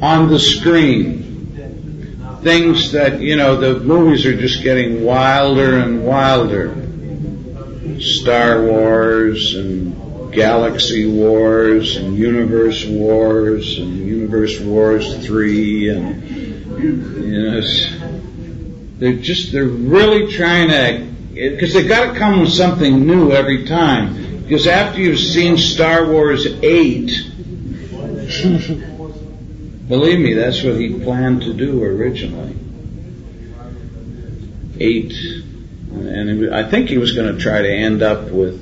on the screen. Things that, the movies are just getting wilder and wilder. Star Wars and Galaxy Wars and Universe Wars and Universe Wars 3 and, they're really trying to, because they've got to come with something new every time. Because after you've seen Star Wars 8, believe me, that's what he planned to do originally. 8. And I think he was going to try to end up with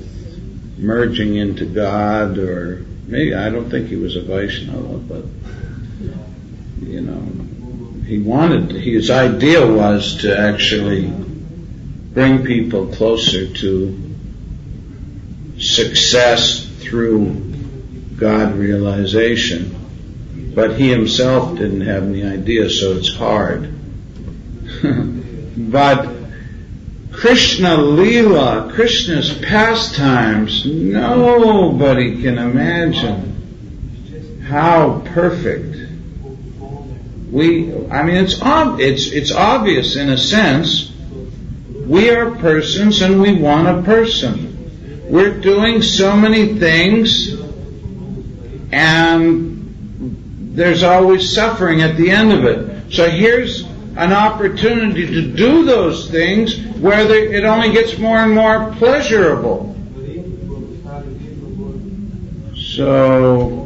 merging into God, or maybe, I don't think he was a Vaishnava, but, his idea was to actually bring people closer to success through God realization. But he himself didn't have any idea, so it's hard. But Krishna Leela, Krishna's pastimes, nobody can imagine how perfect. It's obvious in a sense. We are persons and we want a person. We're doing so many things, and there's always suffering at the end of it. So here's an opportunity to do those things where it only gets more and more pleasurable. So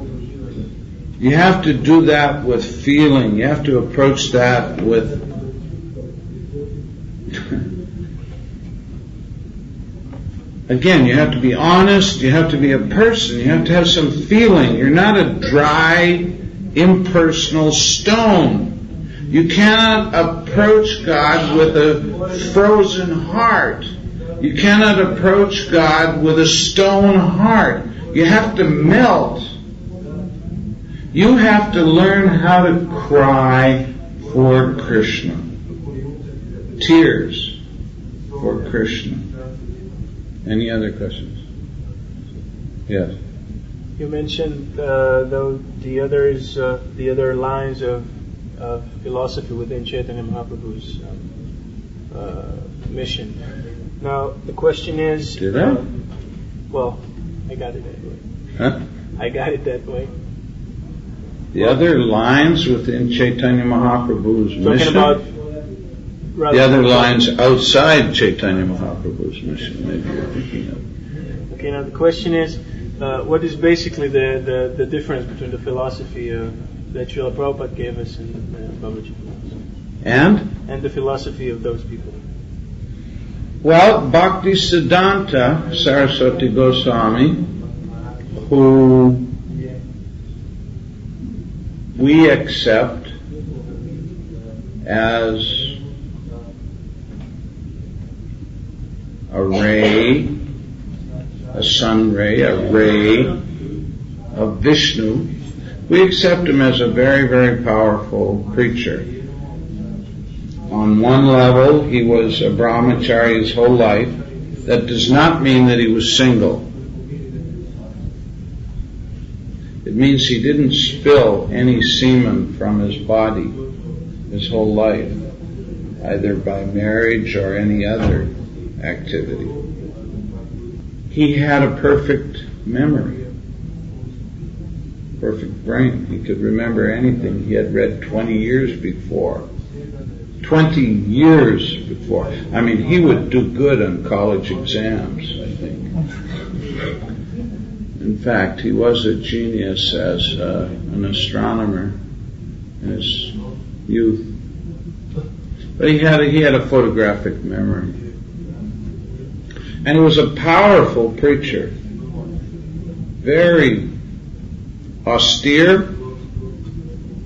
you have to do that with feeling. You have to approach that with again, you have to be honest, you have to be a person, you have to have some feeling. You're not a dry, impersonal stone. You cannot approach God with a frozen heart. You cannot approach God with a stone heart. You have to melt. You have to learn how to cry for Krishna. Tears for Krishna. Any other questions? Yes. You mentioned the other lines of philosophy within Chaitanya Mahaprabhu's mission. Now the question is, did I? Well, I got it that way. Huh? I got it that way. The other lines within Chaitanya Mahaprabhu's mission? The other lines outside Chaitanya Mahaprabhu's mission, maybe you're thinking of. Okay, now the question is, what is basically the difference between the philosophy that Srila Prabhupada gave us in Bhagavad-gītā and the philosophy of those people? Well, Bhakti Siddhanta Saraswati Goswami, who we accept as a ray, a sun ray, a ray of Vishnu. We accept him as a very, very powerful preacher. On one level, he was a brahmachari his whole life. That does not mean that he was single. It means he didn't spill any semen from his body his whole life, either by marriage or any other activity. He had a perfect memory, perfect brain. He could remember anything he had read 20 years before. 20 years before. I mean, he would do good on college exams, I think. In fact, he was a genius as an astronomer in his youth. But he had a photographic memory. And he was a powerful preacher. Very austere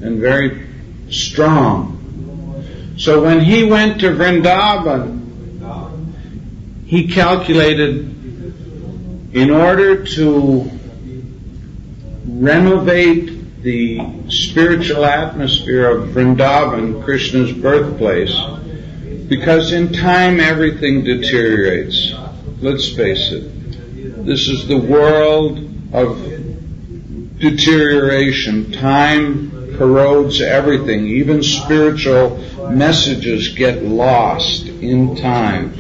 and very strong. So when he went to Vrindavan, he calculated, in order to renovate the spiritual atmosphere of Vrindavan, Krishna's birthplace, because in time everything deteriorates. Let's face it. This is the world of deterioration. Time corrodes everything. Even spiritual messages get lost in time.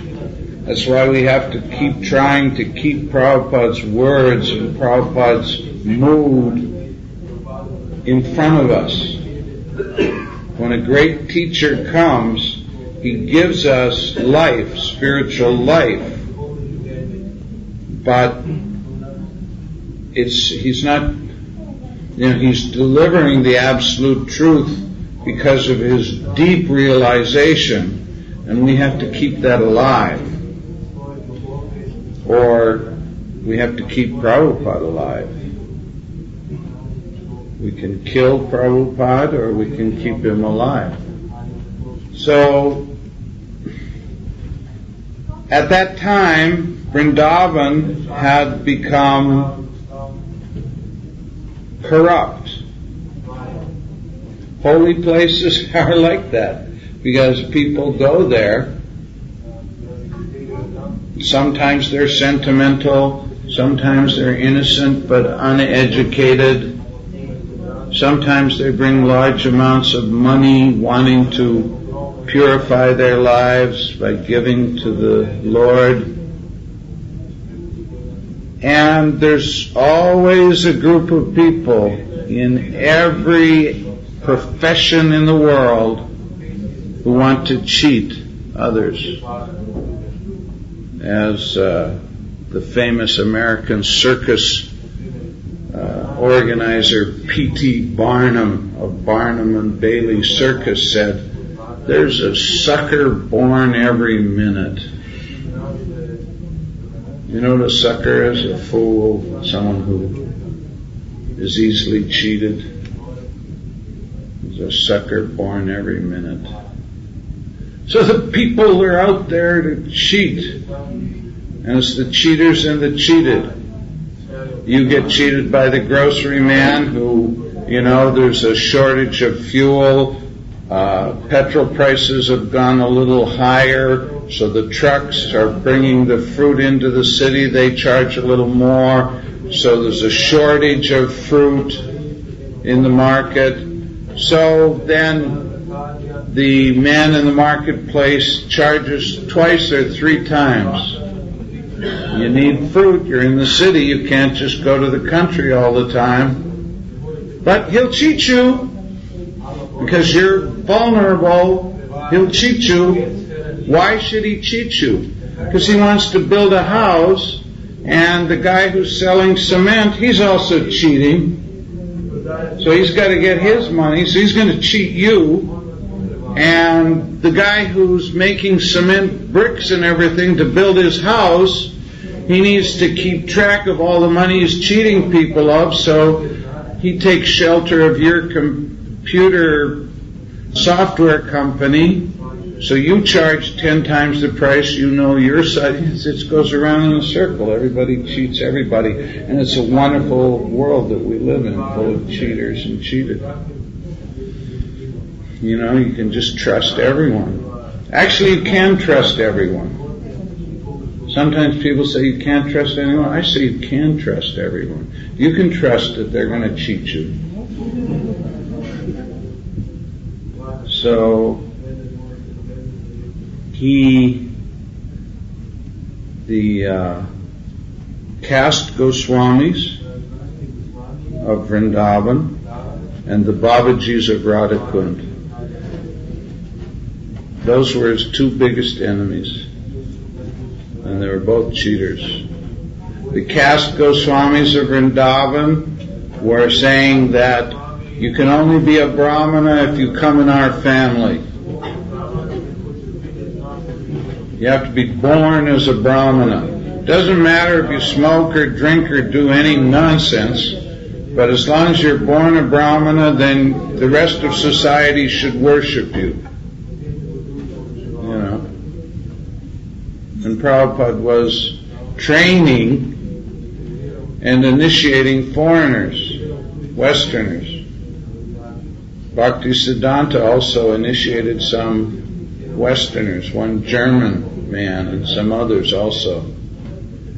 That's why we have to keep trying to keep Prabhupada's words and Prabhupada's mood in front of us. When a great teacher comes, he gives us life, spiritual life. But he's not, he's delivering the absolute truth because of his deep realization, and we have to keep that alive. Or we have to keep Prabhupada alive. We can kill Prabhupada or we can keep him alive. So, at that time, Vrindavan had become corrupt. Holy places are like that because people go there. Sometimes they're sentimental, sometimes they're innocent but uneducated. Sometimes they bring large amounts of money wanting to purify their lives by giving to the Lord. And there's always a group of people in every profession in the world who want to cheat others. As the famous American circus organizer P.T. Barnum of Barnum and Bailey Circus said, "There's a sucker born every minute." You know what a sucker is? A fool, someone who is easily cheated. There's a sucker born every minute. So the people are out there to cheat. And it's the cheaters and the cheated. You get cheated by the grocery man who, there's a shortage of fuel. Petrol prices have gone a little higher, so the trucks are bringing the fruit into the city. They charge a little more, so there's a shortage of fruit in the market. So then the man in the marketplace charges twice or three times. You need fruit, you're in the city, you can't just go to the country all the time. But he'll cheat you because you're vulnerable. He'll cheat you. Why should he cheat you? Because he wants to build a house, and the guy who's selling cement, he's also cheating. So he's got to get his money, so he's going to cheat you. And the guy who's making cement bricks and everything to build his house, he needs to keep track of all the money he's cheating people of, so he takes shelter of your computer software company, so you charge 10 times the price, your side. It goes around in a circle. Everybody cheats everybody, and it's a wonderful world that we live in, full of cheaters and cheated. You can just trust everyone. Actually, you can trust everyone. Sometimes people say you can't trust anyone. I say you can trust everyone. You can trust that they're going to cheat you. So, the caste Goswamis of Vrindavan and the Babajis of Radhakund, those were his two biggest enemies, and they were both cheaters. The caste Goswamis of Vrindavan were saying that you can only be a brahmana if you come in our family. You have to be born as a brahmana. It doesn't matter if you smoke or drink or do any nonsense, but as long as you're born a brahmana, then the rest of society should worship you. And Prabhupada was training and initiating foreigners, Westerners, Bhaktisiddhanta also initiated some Westerners, one German man and some others also.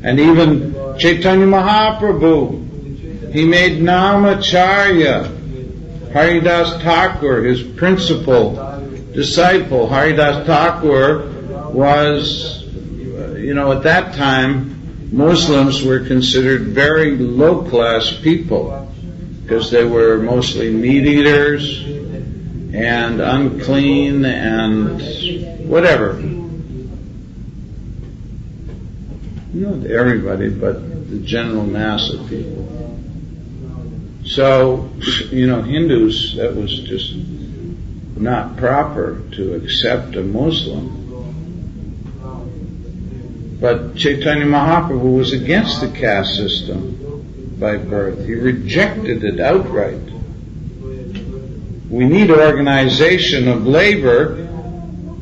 And even Chaitanya Mahaprabhu, he made Namacharya. Haridas Thakur, his principal disciple, Haridas Thakur, was, at that time, Muslims were considered very low-class people because they were mostly meat-eaters and unclean and whatever. Not everybody, but the general mass of people. So, Hindus, that was just not proper to accept a Muslim. But Chaitanya Mahaprabhu was against the caste system by birth. He rejected it outright. We need organization of labor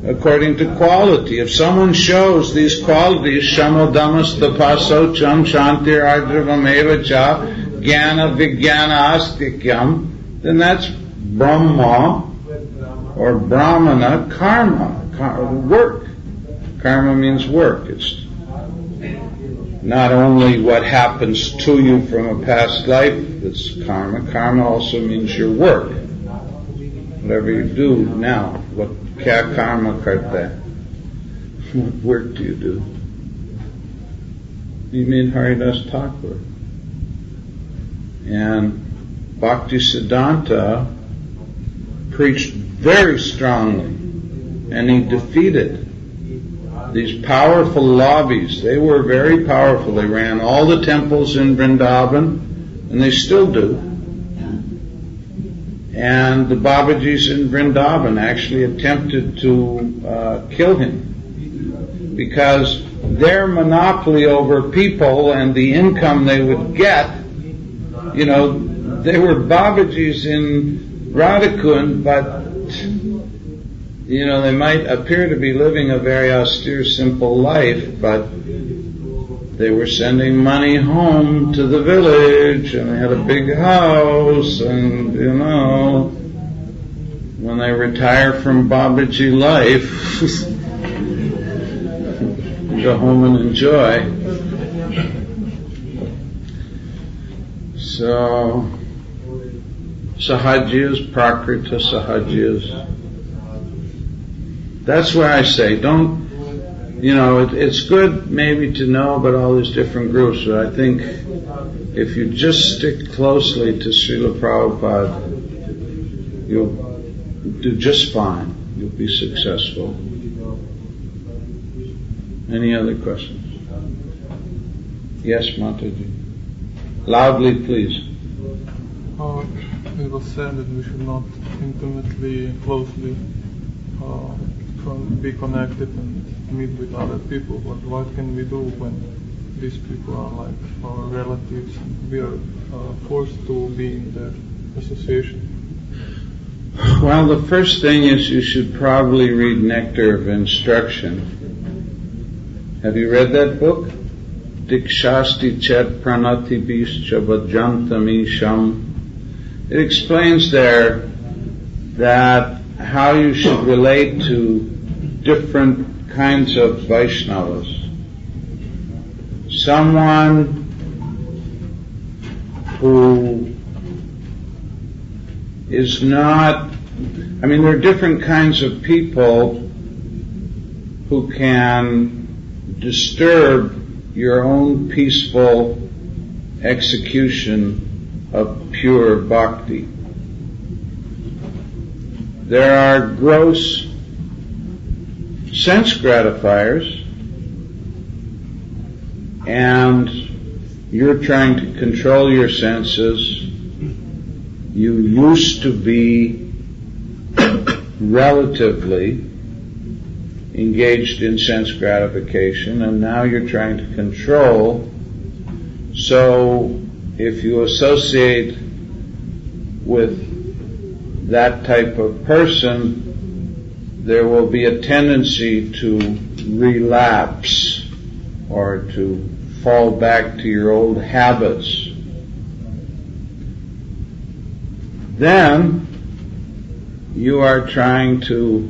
according to quality. If someone shows these qualities, śamo, damas, tapaḥ, śaucaṁ, kṣāntir, ārjavam, jñānaṁ, vijñānam, āstikyaṁ, then that's brahma or brahmana karma, work. Karma means work. It's not only what happens to you from a past life that's karma. Karma also means your work. Whatever you do now, what kya karma karta? What work do you do? You mean Haridas Thakur. And Bhaktisiddhanta preached very strongly, and he defeated these powerful lobbies. They were very powerful. They ran all the temples in Vrindavan, and they still do. And the Babajis in Vrindavan actually attempted to kill him because their monopoly over people and the income they would get, they were Babajis in Radhakund, but they might appear to be living a very austere, simple life, but they were sending money home to the village, and they had a big house, and, when they retire from Babaji life, go home and enjoy. So, sahajiyas, prakrita sahajiyas. That's where I say, don't, it's good maybe to know about all these different groups, but I think if you just stick closely to Srila Prabhupada, you'll do just fine. You'll be successful. Any other questions? Yes, Mataji. Loudly, please. It was said that we should not intimately, closely be connected and meet with other people, but what can we do when these people are like our relatives and we are forced to be in their association? Well, the first thing is you should probably read Nectar of Instruction. Have you read that book? Dikshasti chet pranati bischa vajantam isham. It explains there that how you should relate to different kinds of Vaishnavas. Someone who is not, there are different kinds of people who can disturb your own peaceful execution of pure bhakti. There are gross sense gratifiers, and you're trying to control your senses. You used to be relatively engaged in sense gratification, and now you're trying to control. So if you associate with that type of person, there will be a tendency to relapse or to fall back to your old habits. Then you are trying to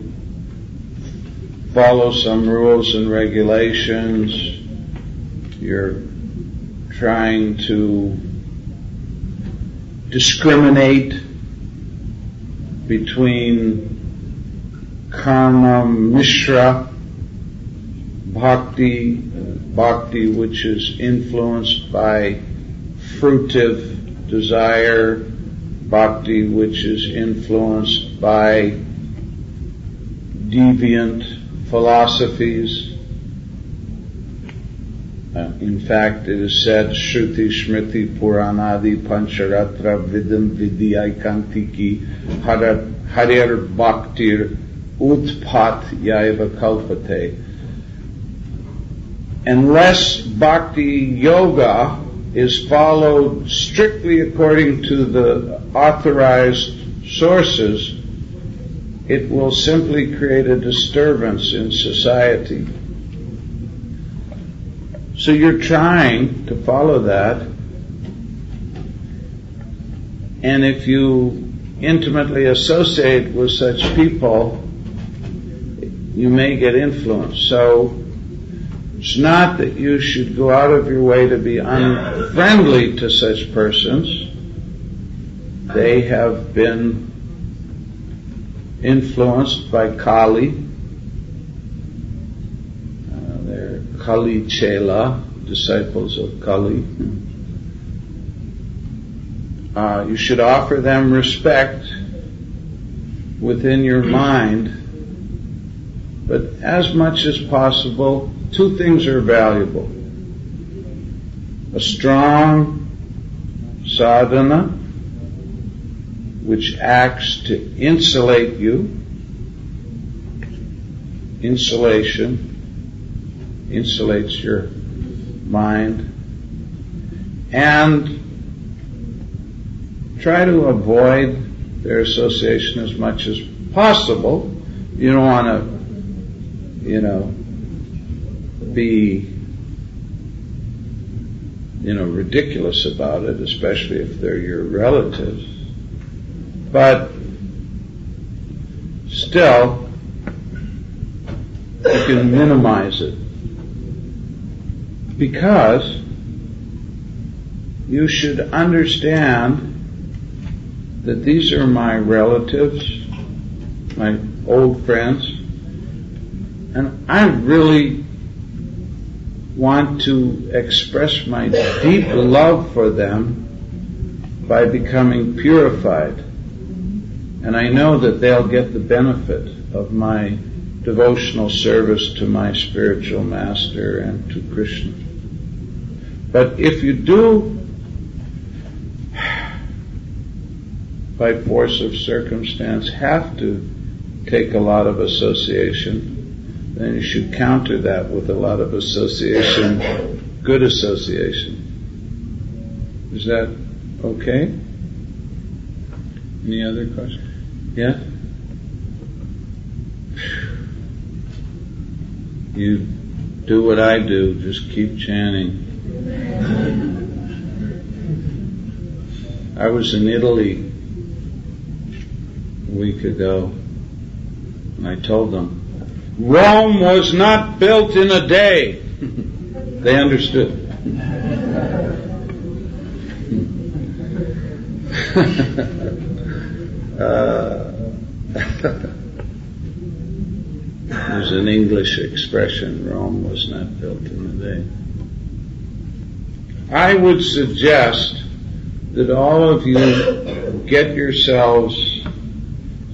follow some rules and regulations, you're trying to discriminate between karma mishra bhakti, bhakti which is influenced by fruitive desire, bhakti which is influenced by deviant philosophies. In fact, it is said, Shruti Smriti Puranadi Pancharatra Vidam Vidyakantiki Harir Bhaktir Utpat Yaiva Kalpate. Unless bhakti yoga is followed strictly according to the authorized sources, it will simply create a disturbance in society. So you're trying to follow that, and if you intimately associate with such people, you may get influenced. So it's not that you should go out of your way to be unfriendly to such persons. They have been influenced by Kali. They're Kali Chela, disciples of Kali. You should offer them respect within your mind, but as much as possible, two things are valuable. A strong sadhana, which acts to insulate you. Insulation insulates your mind. And try to avoid their association as much as possible. You don't want to, be, ridiculous about it, especially if they're your relatives. But still, you can minimize it. Because you should understand that these are my relatives, my old friends, and I really want to express my deep love for them by becoming purified. And I know that they'll get the benefit of my devotional service to my spiritual master and to Krishna. But if you do, by force of circumstance, have to take a lot of association, then you should counter that with a lot of association, good association. Is that okay? Any other questions? Yeah? You do what I do, just keep chanting. I was in Italy a week ago, and I told them, Rome was not built in a day. They understood. There's an English expression, Rome was not built in a day. I would suggest that all of you get yourselves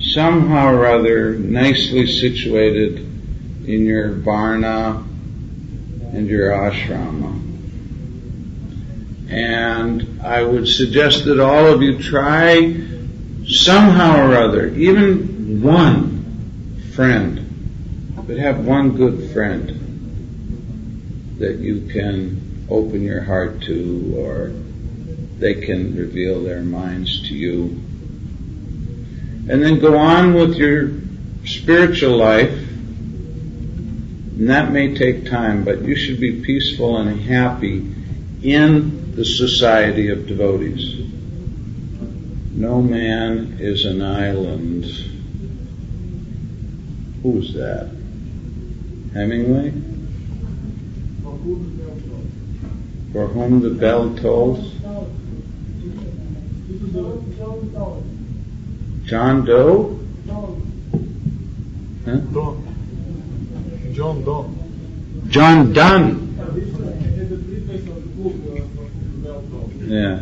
somehow or other nicely situated in your varna and your ashrama. And I would suggest that all of you try somehow or other, even one friend, but have one good friend that you can open your heart to, or they can reveal their minds to you. And then go on with your spiritual life, and that may take time, but you should be peaceful and happy in the society of devotees. No man is an island. Who was that? Hemingway? For whom the bell tolls? John Doe? Huh? Donne. John Donne. John Donne. Yeah.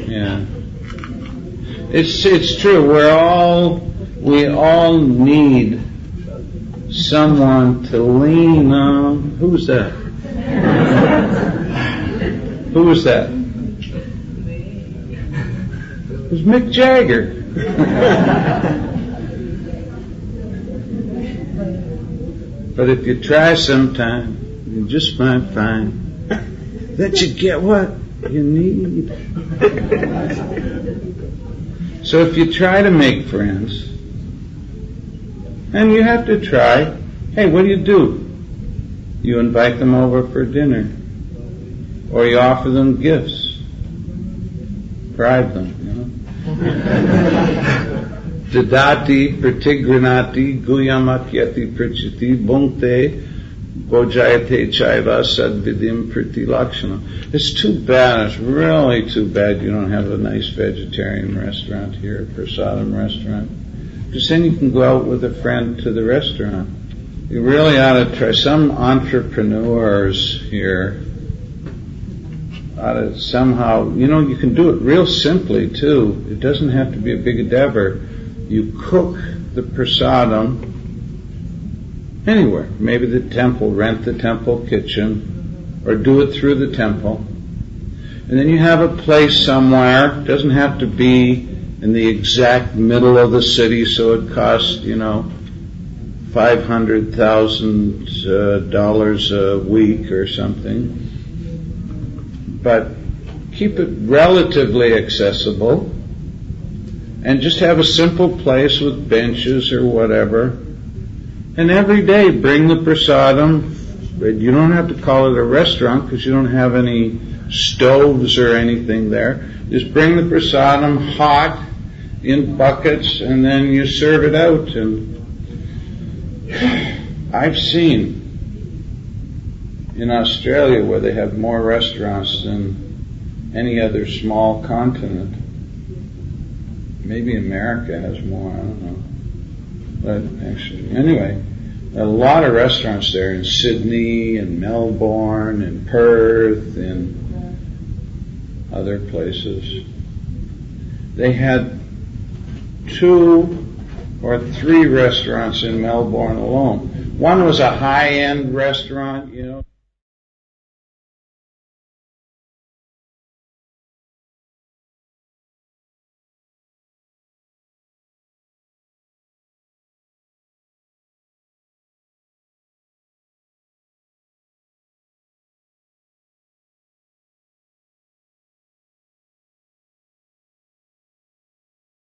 Yeah. It's true. We all need someone to lean on. Who was that? Who was that? It was Mick Jagger. But if you try sometime, you just might find that you get what you need. So if you try to make friends, and you have to try, hey, what do? You invite them over for dinner, or you offer them gifts, bribe them, Dadati pratigranati guyamakyati prachiti bhunkte bojayate chaiva sadvidim pratilakshana. It's too bad, it's really too bad you don't have a nice vegetarian restaurant here, a prasadam restaurant. Because then you can go out with a friend to the restaurant. You really ought to try. Some entrepreneurs here ought to somehow, you can do it real simply too. It doesn't have to be a big endeavor. You cook the prasadam anywhere. Maybe the temple, rent the temple kitchen, or do it through the temple. And then you have a place somewhere. It doesn't have to be in the exact middle of the city, so it costs, $500,000 a week or something. But keep it relatively accessible, and just have a simple place with benches or whatever. And every day bring the prasadam. You don't have to call it a restaurant because you don't have any stoves or anything there. Just bring the prasadam hot in buckets, and then you serve it out. And I've seen in Australia where they have more restaurants than any other small continent. Maybe America has more, I don't know. But actually, anyway, a lot of restaurants there in Sydney and Melbourne and Perth and other places. They had 2 or 3 restaurants in Melbourne alone. One was a high-end restaurant,